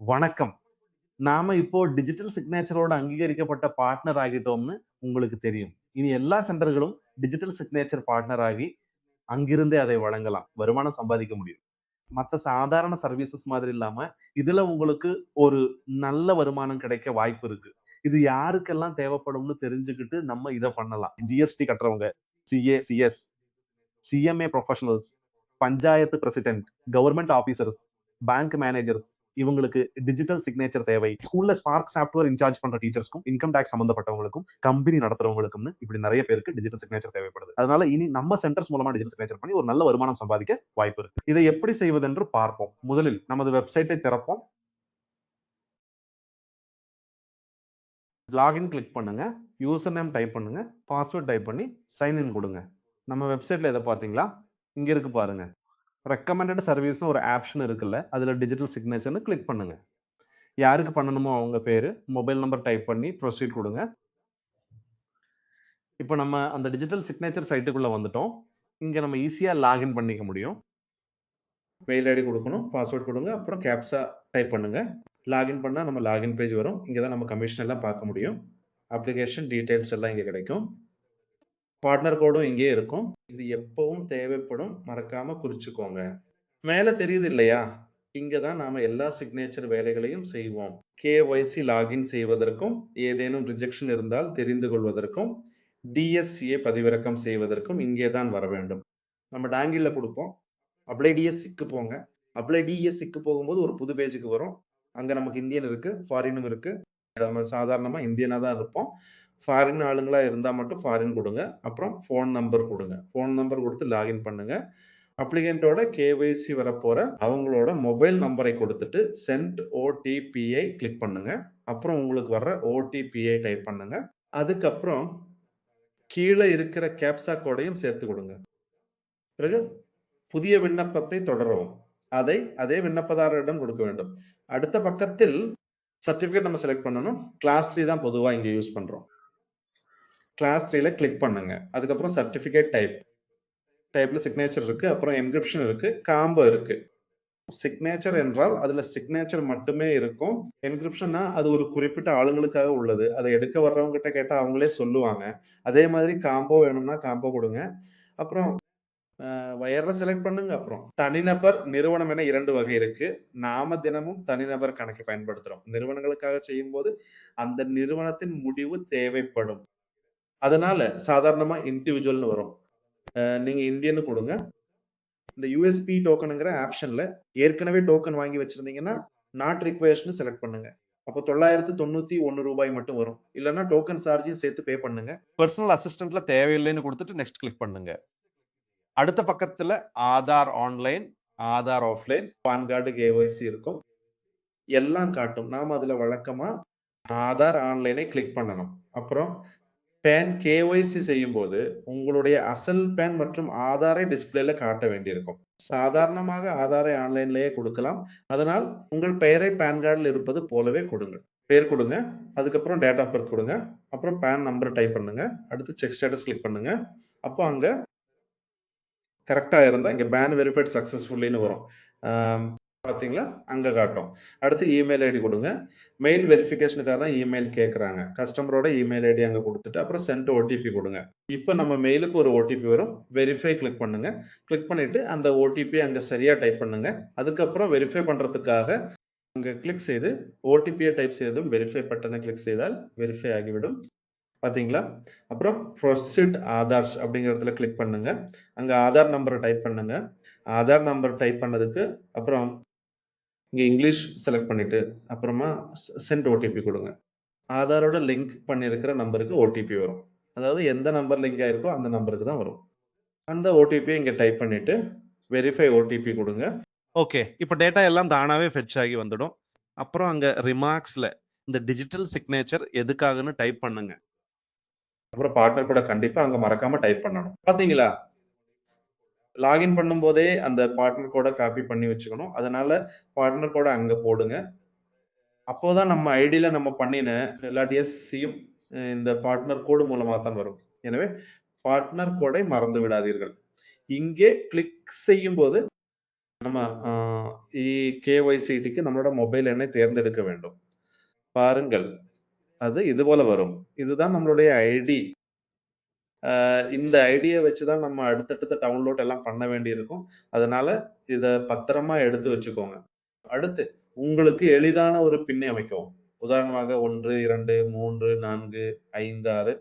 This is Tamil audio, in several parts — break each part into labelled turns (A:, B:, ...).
A: வணக்கம். நாம இப்போ டிஜிட்டல் சிக்னேச்சரோட அங்கீகரிக்கப்பட்ட பார்ட்னர் ஆகிட்டோம்னு உங்களுக்கு தெரியும். இனி எல்லா சென்டர்களும் டிஜிட்டல் சிக்னேச்சர் பார்ட்னர் ஆகி அங்கிருந்தே அதை வழங்கலாம். வருமானம் சம்பாதிக்க முடியும். மத்த சாதாரண சர்வீசஸ் மாதிரி இல்லாம இதுல உங்களுக்கு ஒரு நல்ல வருமானம் கிடைக்க வாய்ப்பு இருக்கு. இது யாருக்கெல்லாம் தேவைப்படும்னு தெரிஞ்சுக்கிட்டு நம்ம இதை பண்ணலாம். ஜிஎஸ்டி கட்டுறவங்க, CA, CS, CMA professionals, panchayat president, government officers, bank managers, இவங்களுக்கு டிஜிட்டல் சிக்னேச்சர் தேவை. ஸ்கூல்ல ஸ்பார்க் சாஃப்ட்வேர் இன்சார்ஜ் பண்ற டீச்சர்ஸ்க்கும், இன்கம் டாக்ஸ் சம்பந்தப்பட்டவங்களுக்கும், கம்பெனி நடத்துறவங்களுக்கும் இப்படி நிறைய பேருக்கு டிஜிட்டல் சிக்னேச்சர் தேவைப்படுது. அதனால இனி நம்ம சென்டர்ஸ் மூலமா டிஜிட்டல் சிக்னேச்சர் பண்ணி ஒரு நல்ல வருமானம் சம்பாதிக்க வாய்ப்பு இருக்கு. இதை எப்படி செய்வதென்று பார்ப்போம். முதலில் நமது வெப்சைட்டை திறப்போம். லாகின் கிளிக் பண்ணுங்க, யூசர் நேம் டைப் பண்ணுங்க, பாஸ்வேர்ட் டைப் பண்ணி சைன் இன் கொடுங்க. நம்ம வெப்சைட்ல எதை பாத்தீங்களா? இங்க இருக்கு பாருங்க. ரெக்கமெண்டட் சர்வீஸ்னு ஒரு ஆப்ஷன் இருக்குல்ல, அதுல டிஜிட்டல் சிக்னேச்சர்னு கிளிக் பண்ணுங்க. யாருக்கு பண்ணணுமோ அவங்க பேரு, மொபைல் நம்பர் டைப் பண்ணி ப்ரொசீட் கொடுங்க. இப்போ நம்ம அந்த டிஜிட்டல் சிக்னேச்சர் சைட்டுக்குள்ள வந்துட்டோம். இங்க நம்ம ஈஸியா லாகின் பண்ணிக்க முடியும். மெயில் ஐடி கொடுக்கணும், பாஸ்வேர்ட் கொடுங்க, அப்புறம் கேப்சா டைப் பண்ணுங்க. லாகின் பண்ணா நம்ம லாகின் பேஜ் வரும். இங்க தான் நம்ம கமிஷன் எல்லாம் பார்க்க முடியும். அப்ளிகேஷன் டீடைல்ஸ் எல்லாம் இங்க கிடைக்கும். பார்ட்னர் கோடும் இங்கே இருக்கும். இது எப்பவும் தேவைப்படும், மறக்காம குறிச்சுக்கோங்க. மேல தெரியுது இல்லையா? இங்க தான் நாம எல்லா சிக்னேச்சர் வேலைகளையும் செய்வோம். கேஒய்சி லாகின் செய்வதற்கும், ஏதேனும் ரிஜெக்ஷன் இருந்தால் தெரிந்து கொள்வதற்கும், டிஎஸ்சியை பதிவிறக்கம் செய்வதற்கும் இங்கே தான் வர வேண்டும். நம்ம டாங்கில கொடுப்போம். அப்ளை டிஎஸ்சிக்கு போங்க. அப்ளை டிஎஸ்சிக்கு போகும்போது ஒரு புது பேஜுக்கு வரும். அங்க நமக்கு இந்தியன் இருக்கு, ஃபாரினும் இருக்கு. நம்ம சாதாரணமா இந்தியனா தான் இருப்போம். ஃபாரின் ஆளுங்களா இருந்தா மட்டும் ஃபாரின் கொடுங்க. அப்புறம் ஃபோன் நம்பர் கொடுங்க. ஃபோன் நம்பர் கொடுத்து லாகின் பண்ணுங்க. அப்ளிகண்டோட கேஒய்சி வரப்போற அவங்களோட மொபைல் நம்பரை கொடுத்துட்டு சென்ட் ஓடிபிஐ கிளிக் பண்ணுங்க. அப்புறம் உங்களுக்கு வர்ற ஓடிபிஐ டைப் பண்ணுங்க. அதுக்கப்புறம் கீழே இருக்கிற கேப்சா கோடையும் சேர்த்து கொடுங்க. பிறகு புதிய விண்ணப்பத்தை தொடரவும். அதே விண்ணப்பதாரரிடம் கொடுக்க வேண்டும். அடுத்த பக்கத்தில் சர்டிபிகேட் நம்ம செலக்ட் பண்ணணும். கிளாஸ் 3 தான் பொதுவா இங்க யூஸ் பண்றோம். கிளாஸ் 3ல கிளிக் பண்ணுங்க. அதுக்கப்புறம் சர்டிபிகேட் டைப்ல சிக்னேச்சர் இருக்கு, அப்புறம் என்கிரிப்ஷன் இருக்கு, காம்போ இருக்கு. சிக்னேச்சர் என்றால் அதுல சிக்னேச்சர் மட்டுமே இருக்கும். என்கிரிப்ஷன்னா அது ஒரு குறிப்பிட்ட ஆளுங்களுக்காக உள்ளது. அதை எடுக்க வர்றவங்க கிட்ட கேட்டா அவங்களே சொல்லுவாங்க. அதே மாதிரி காம்போ வேணும்னா காம்போ கொடுங்க. அப்புறம் வயர்ல செலக்ட் பண்ணுங்க. அப்புறம் தனிநபர், நிறுவனம் என 2 வகை இருக்கு. நாம தினமும் தனிநபர் கணக்கு பயன்படுத்துறோம். நிறுவனங்களுக்காக செய்யும் போது அந்த நிறுவனத்தின் முடிவு தேவைப்படும். அதனால சாதாரணமா இண்டிவிஜுவல்னு வரும். நீங்க இந்தியன்னு கொடுங்க. இந்த யூஎஸ்பி டோக்கனுங்கிற ஆப்ஷன்ல ஏற்கனவே டோக்கன் வாங்கி வச்சிருந்தீங்கன்னா நாட் ரிக்வயர்ஸ்னு செலக்ட் பண்ணுங்க. அப்போ 991 ரூபாய் மட்டும் வரும். இல்லைன்னா டோக்கன் சார்ஜையும் சேர்த்து பே பண்ணுங்க. பர்சனல் அசிஸ்டன்ட்ல தேவையில்லைன்னு கொடுத்துட்டு நெக்ஸ்ட் கிளிக் பண்ணுங்க. அடுத்த பக்கத்துல Aadhaar online, Aadhaar offline, PAN card, KYC இருக்கும். எல்லாம் காட்டும். நாம அதுல வழக்கமா ஆதார் ஆன்லைனை கிளிக் பண்ணணும். அப்புறம் பேன் கேஒய்சி செய்யும் போது உங்களுடைய அசல் பேன் மற்றும் ஆதாரை டிஸ்பிளேல காட்ட வேண்டியிருக்கும். சாதாரணமாக ஆதாரை ஆன்லைன்லயே கொடுக்கலாம். அதனால் உங்கள் பெயரை பேன் கார்டில் இருப்பது போலவே கொடுங்க. பேர் கொடுங்க, அதுக்கப்புறம் டேட் ஆஃப் பர்த் கொடுங்க, அப்புறம் பேன் நம்பர் டைப் பண்ணுங்க. அடுத்து செக் ஸ்டேட்டஸ் கிளிக் பண்ணுங்க. அப்போ அங்க கரெக்டா இருந்தா இங்க பேன் வெரிஃபைட் சக்சஸ்ஃபுல்லின்னு வரும். பாத்தீங்களா? அங்க காட்டும். அடுத்து இமெயில் ஐடி கொடுங்க. மெயில் வெரிஃபிகேஷனுக்காக தான் இமெயில் கேட்கறாங்க. கஸ்டமரோட இமெயில் ஐடி அங்க கொடுத்துட்டு அப்புறம் சென்ட் ஓடிபி கொடுங்க. இப்போ நம்ம மெயிலுக்கு ஒரு ஓடிபி வரும். வெரிஃபை கிளிக் பண்ணுங்க. கிளிக் பண்ணிட்டு அந்த ஓடிபி அங்க சரியா டைப் பண்ணுங்க. அதுக்கப்புறம் வெரிஃபை பண்றதுக்காக அங்க கிளிக் செய்து ஓடிபியை டைப் செய்ததும் வெரிஃபை பட்டனை கிளிக் செய்தால் வெரிஃபை ஆகிவிடும். பாத்தீங்களா? அப்புறம் ப்ரொசீட் ஆதார் அப்படிங்கிறதுல கிளிக் பண்ணுங்க. அங்க ஆதார் நம்பரை டைப் பண்ணுங்க. ஆதார் நம்பர் டைப் பண்ணதுக்கு அப்புறம் இங்க இங்கிலீஷ் செலக்ட் பண்ணிட்டு அப்புறமா சென்ட் ஓடிபி கொடுங்க. ஆதாரோட லிங்க் பண்ணியிருக்கிற நம்பருக்கு ஓடிபி வரும். அதாவது எந்த நம்பர் லிங்க் ஆயிருக்கோ அந்த நம்பருக்கு தான் வரும். அந்த ஓடிபியை இங்க டைப் பண்ணிட்டு வெரிஃபை ஓடிபி கொடுங்க. ஓகே, இப்போ டேட்டா எல்லாம் தானாவே ஃபெட்ச் ஆகி வந்துடும். அப்புறம் அங்க ரிமார்க்ஸ்ல இந்த டிஜிட்டல் சிக்னேச்சர் எதுக்காகன்னு டைப் பண்ணுங்க. அப்புறம் பார்ட்னர் கூட கண்டிப்பா அங்க மறக்காம டைப் பண்ணணும். பாத்தீங்களா? லாகின் பண்ணும் போதே அந்த பார்ட்னர் கோட காப்பி பண்ணி வச்சுக்கணும். அதனால பார்ட்னர் கோட அங்க போடுங்க. அப்போதான் நம்ம ஐடியில நம்ம பண்ணின எல்லா டிஎஸ்சியும் இந்த பார்ட்னர் கோடு மூலமா தான் வரும். எனவே பார்ட்னர் கோடை மறந்து விடாதீர்கள். இங்கே கிளிக் செய்யும் போது நம்ம KYCக்கு நம்மளோட மொபைல் எண்ணை தேர்ந்தெடுக்க வேண்டும். பாருங்கள், அது இது போல வரும். இதுதான் நம்மளுடைய ஐடி. இந்த ஐடிய வச்சு தான் நம்ம அடுத்தடுத்த டவுன்லோட் எல்லாம் பண்ண வேண்டியிருக்கும். அதனால இத பத்திரமா எடுத்து வச்சுக்கோங்க. அடுத்து உங்களுக்கு எளிதான ஒரு பின்னை அமைக்கவும். உதாரணமாக 1, 2, 3, 4, 5, 6.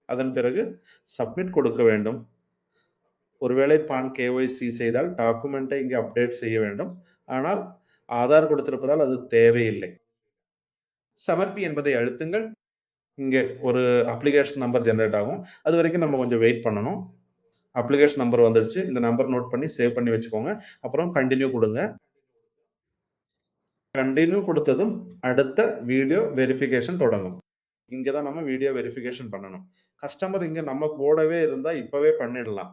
A: அதன் பிறகு சப்மிட் கொடுக்க வேண்டும். ஒருவேளை பான் KYC செய்தால் டாக்குமெண்ட்டை இங்கே அப்டேட் செய்ய வேண்டும். ஆனால் ஆதார் கொடுத்திருப்பதால் அது தேவையில்லை. சமர்ப்பி என்பதை அழுத்துங்கள். இங்கே ஒரு அப்ளிகேஷன் நம்பர் ஜெனரேட் ஆகும். அது வரைக்கும் நம்ம கொஞ்சம் வெயிட் பண்ணணும். அப்ளிகேஷன் நம்பர் வந்துடுச்சு. இந்த நம்பர் நோட் பண்ணி சேவ் பண்ணி வச்சுக்கோங்க. அப்புறம் கண்டினியூ கொடுங்க. கண்டினியூ கொடுத்ததும் அடுத்த வீடியோ வெரிஃபிகேஷன் தொடங்கும். இங்க தான் நம்ம வீடியோ வெரிஃபிகேஷன் பண்ணணும். கஸ்டமர் இங்க நம்ம கூடவே இருந்தா இப்பவே பண்ணிடலாம்.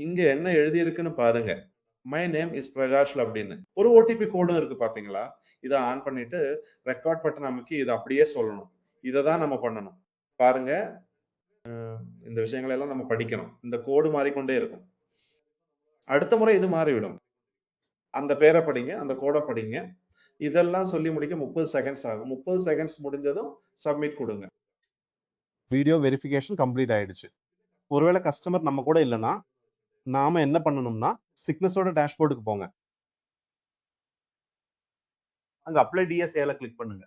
A: இங்க என்ன எழுதி இருக்குன்னு பாருங்க. மை நேம் இஸ் பிரகாஷ் அப்படின்னு ஒரு ஓடிபி கோடும் இருக்கு பாத்தீங்களா? இதை ஆன் பண்ணிட்டு ரெக்கார்ட் பட்டன் அமைக்கி இதை அப்படியே சொல்லணும். இதை தான் நம்ம பண்ணணும். பாருங்க, இந்த விஷயங்களை எல்லாம் நம்ம படிக்கணும். இந்த கோடு மாறிக்கொண்டே இருக்கும். அடுத்த முறை இது மாறிவிடும். அந்த பேரை படிங்க, அந்த கோடை படிங்க. இதெல்லாம் சொல்லி முடிக்க 30 செகண்ட்ஸ் ஆகும். 30 செகண்ட்ஸ் முடிஞ்சதும் சப்மிட் கொடுங்க. வீடியோ வெரிஃபிகேஷன் கம்ப்ளீட் ஆயிடுச்சு. ஒருவேளை கஸ்டமர் நம்ம கூட இல்லைன்னா நாம என்ன பண்ணணும்னா சிக்னஸோட டேஷ்போர்டுக்கு போங்க. அங்க அப்ளை டிஎஸ்ஏல கிளிக் பண்ணுங்க.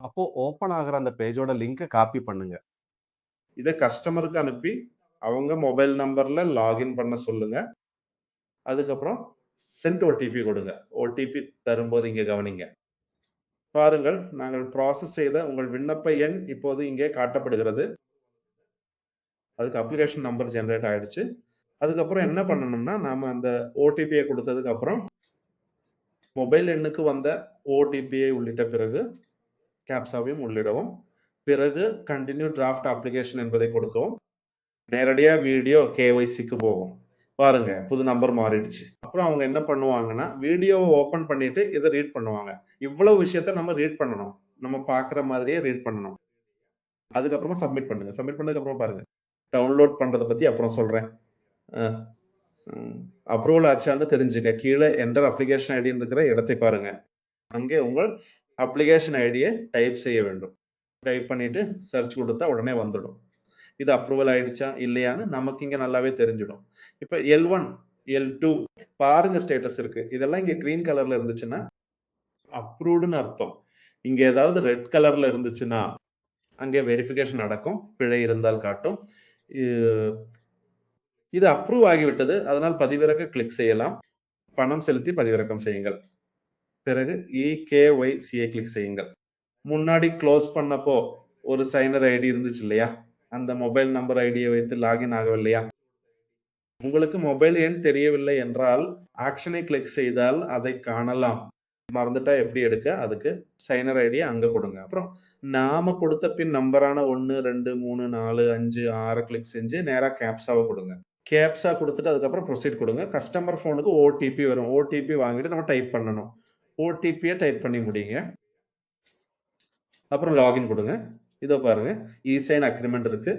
A: அப்போ ஓபன் ஆகிற அந்த பேஜோட லிங்கை காப்பி பண்ணுங்க. இதை கஸ்டமருக்கு அனுப்பி அவங்க மொபைல் நம்பர்ல லாகின் பண்ண சொல்லுங்க. அதுக்கப்புறம் சென்ட் ஓடிபி கொடுங்க. ஓடிபி தரும்போது இங்க கவனிங்க. பாருங்கள், நாங்கள் ப்ராசஸ் செய்த உங்கள் விண்ணப்ப எண் இப்போது இங்கே காட்டப்படுகிறது. அதுக்கு அப்ளிகேஷன் நம்பர் ஜெனரேட் ஆயிடுச்சு. அதுக்கப்புறம் என்ன பண்ணணும்னா நாம அந்த ஓடிபியை கொடுத்ததுக்கு அப்புறம் மொபைல் எண்ணுக்கு வந்த ஓடிபியை உள்ளிட்ட பிறகு கேப்சாவையும் உள்ளிடவும். பிறகு கண்டினியூ டிராஃப்ட் அப்ளிகேஷன் என்பதை கொடுக்கவும். நேரடியா வீடியோ KYCக்கு போகும். பாருங்க, புது நம்பர் மாறிடுச்சு. அப்புறம் அவங்க என்ன பண்ணுவாங்கன்னா வீடியோவை ஓபன் பண்ணிட்டு இதை ரீட் பண்ணுவாங்க. இவ்வளவு விஷயத்த நம்ம ரீட் பண்ணணும். நம்ம பாக்குற மாதிரியே ரீட் பண்ணணும். அதுக்கப்புறமா சப்மிட் பண்ணுங்க. சப்மிட் பண்ணதுக்கு அப்புறம் பாருங்க, டவுன்லோட் பண்றதை பத்தி அப்புறம் சொல்றேன். அப்ரூவல் ஆச்சான்னு தெரிஞ்சுக்க கீழே என்டர் அப்ளிகேஷன் ஐடின்னு இருக்கிற இடத்தை பாருங்க. அங்கே உங்கள் அப்ளிகேஷன் ஐடியை டைப் செய்ய வேண்டும். டைப் பண்ணிட்டு சர்ச் கொடுத்தா உடனே வந்துடும். இது அப்ரூவல் ஆயிடுச்சா இல்லையான்னு நமக்கு இங்க நல்லாவே தெரிஞ்சிடும். இப்ப L1 L2 பாருங்க ஸ்டேட்டஸ் இருக்கு. இதெல்லாம் இங்க கிரீன் கலர்ல இருந்துச்சுன்னா அப்ரூவ்டுன்னு அர்த்தம். இங்க ஏதாவது ரெட் கலர்ல இருந்துச்சுன்னா அங்கே வெரிஃபிகேஷன் நடக்கும். பிழை இருந்தால் காட்டும். இது அப்ரூவ் ஆகிவிட்டது, அதனால் பதிவிறக்க கிளிக் செய்யலாம். பணம் செலுத்தி பதிவிறக்கம் செய்யுங்கள். பிறகு KYCயை கிளிக் செய்யுங்கள். முன்னாடி க்ளோஸ் பண்ணப்போ ஒரு சைனர் ஐடி இருந்துச்சு இல்லையா? அந்த மொபைல் நம்பர் ஐடியை வைத்து லாகின் ஆகவில்லையா? உங்களுக்கு மொபைல் எண் தெரியவில்லை என்றால் ஆக்ஷனை கிளிக் செய்தால் அதை காணலாம். மறந்துட்டா எப்படி எடுக்க? அதுக்கு சைனர் ஐடியை அங்க கொடுங்க. அப்புறம் நாம கொடுத்த பின் நம்பரான 1, 2, 3, 4, 5, 6 கிளிக் செஞ்சு நேரா கேப்சாவை கொடுங்க. கேப்சா கொடுத்துட்டு அதுக்கப்புறம் ப்ரொசீட் கொடுங்க. கஸ்டமர் போனுக்கு ஓடிபி வரும். ஓடிபி வாங்கிட்டு நம்ம டைப் பண்ணணும். ஓடிபியை டைப் பண்ணி முடிங்க. அப்புறம் லாகின் கொடுங்க. இதோ பாருங்க, இசைன் அக்ரிமெண்ட் இருக்கு.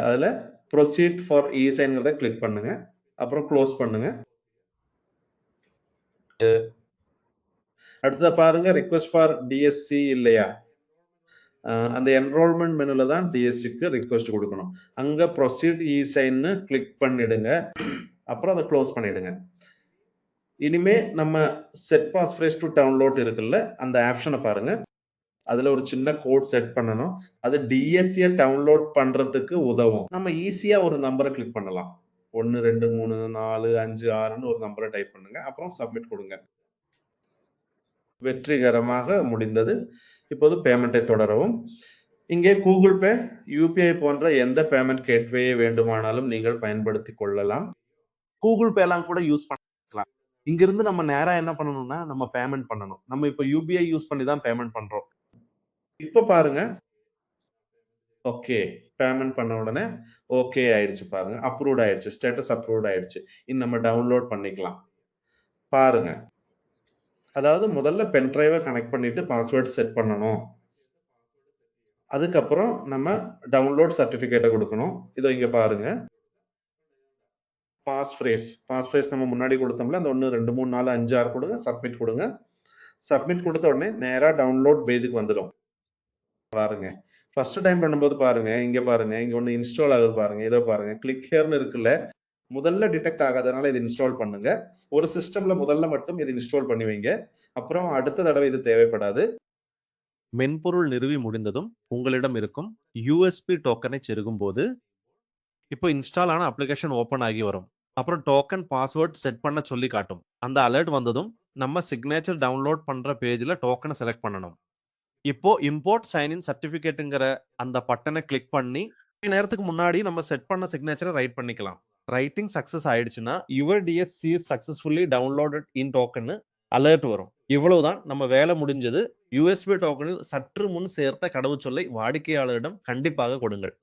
A: அதுல ப்ரொசீட் ஃபார் இசைன்ங்கிறத கிளிக் பண்ணுங்க. அப்புறம் க்ளோஸ் பண்ணுங்க. அடுத்தது பாருங்க, ரிக்வெஸ்ட் ஃபார் டிஎஸ்சி இல்லையா? அந்த என்ரோல்மெண்ட் மெனுல தான் டிஎஸ்சிக்கு ரிக்வெஸ்ட் கொடுக்கணும். அங்க ப்ரொசீட் இசைன்னு கிளிக் பண்ணிடுங்க. அப்புறம் அதை க்ளோஸ் பண்ணிடுங்க. இனிமே நம்ம செட் பாஸ்வேர்ட் டு டவுன்லோட் இருக்குல்ல, அந்த ஆப்ஷனை பாருங்க. அதுல ஒரு சின்ன கோட் செட் பண்ணணும். அது டிஎஸ்சியை டவுன்லோட் பண்றதுக்கு உதவும். நம்ம ஈஸியா ஒரு நம்பரை கிளிக் பண்ணலாம். 1, 2, 3, 4, 5, 6ன்னு ஒரு நம்பரை டைப் பண்ணுங்க. அப்புறம் சப்மிட் கொடுங்க. வெற்றிகரமாக முடிந்தது. இப்போது பேமெண்ட்டை தொடரவும். இங்கே கூகுள் பே, யூபிஐ போன்ற எந்த பேமெண்ட் கேட்வேயை வேண்டுமானாலும் நீங்கள் பயன்படுத்திக் கொள்ளலாம். கூகுள் பே எல்லாம் கூட யூஸ் பண்ணலாம். இங்கிருந்து நம்ம நேரா என்ன பண்ணணும்னா நம்ம பேமெண்ட் பண்ணணும். நம்ம இப்ப யூபிஐ யூஸ் பண்ணி தான் பேமெண்ட் பண்றோம். இப்ப பாருங்க, ஓகே பேமெண்ட் பண்ண உடனே ஓகே ஆயிடுச்சு. பாருங்க, அப்ரூவ்ட் ஆயிடுச்சு. ஸ்டேட்டஸ் அப்ரூவ்ட் ஆயிடுச்சு. இன்னும் நம்ம டவுன்லோட் பண்ணிக்கலாம். பாருங்க, அதாவது முதல்ல பென் டிரைவை கனெக்ட் பண்ணிட்டு பாஸ்வேர்ட் செட் பண்ணணும். அதுக்கப்புறம் நம்ம டவுன்லோட் சர்டிபிகேட்டை கொடுக்கணும். இதோ இங்க பாருங்க, பாஸ் ஃப்ரேஸ் நம்ம முன்னாடி கொடுத்தோம்ல அந்த 1 2 3 4 5 6 கொடுங்க, சப்மிட் கொடுங்க. சப்மிட் கொடுத்த உடனே நேரா டவுன்லோட் பேஜுக்கு வந்துடும். பாருங்க, ஃபர்ஸ்ட் டைம் பண்ணும்போது பாருங்க, இங்க பாருங்க, இங்க ஒண்ணு இன்ஸ்டால் ஆகுது பாருங்க, இதோ பாருங்க, கிளிக் ஹியர்னு இருக்குல்ல, முதல்ல டிடெக்ட் ஆகாதனால இது இன்ஸ்டால் பண்ணுங்க. ஒரு சிஸ்டம்ல முதல்ல மட்டும் இது இன்ஸ்டால் பண்ணி வைங்க. அப்புறம் அடுத்த தடவை இது தேவைப்படாது.
B: மென்பொருள் நிறுவி முடிந்ததும் உங்களிடம் இருக்கும் யூஎஸ்பி டோக்கனை செருகும் போது இப்போ இன்ஸ்டால் ஆன அப்ளிகேஷன் ஓபன் ஆகி வரும். அப்புறம் டோக்கன் பாஸ்வேர்ட் செட் பண்ண சொல்லி காட்டும். அந்த அலர்ட் வந்ததும் நம்ம சிக்னேச்சர் டவுன்லோட் பண்ற பேஜ்ல டோக்கனை செலக்ட் பண்ணணும். இப்போ இம்போர்ட் சைன்இன் சர்டிபிகேட்டுங்கிற அந்த பட்டனை கிளிக் பண்ணி நேரத்துக்கு முன்னாடி நம்ம செட் பண்ண சிக்னேச்சரை ரைட் பண்ணிக்கலாம். ரைட்டிங் சக்சஸ் ஆயிடுச்சுன்னா your DSC successfully downloaded in token alert வரும். இவ்வளவுதான், நம்ம வேலை முடிஞ்சது. யூஎஸ்பி டோக்கனில் சற்று முன் சேர்த்த கடவுச்சொல்லை வாடிக்கையாளரிடம் கண்டிப்பாக கொடுங்கள்.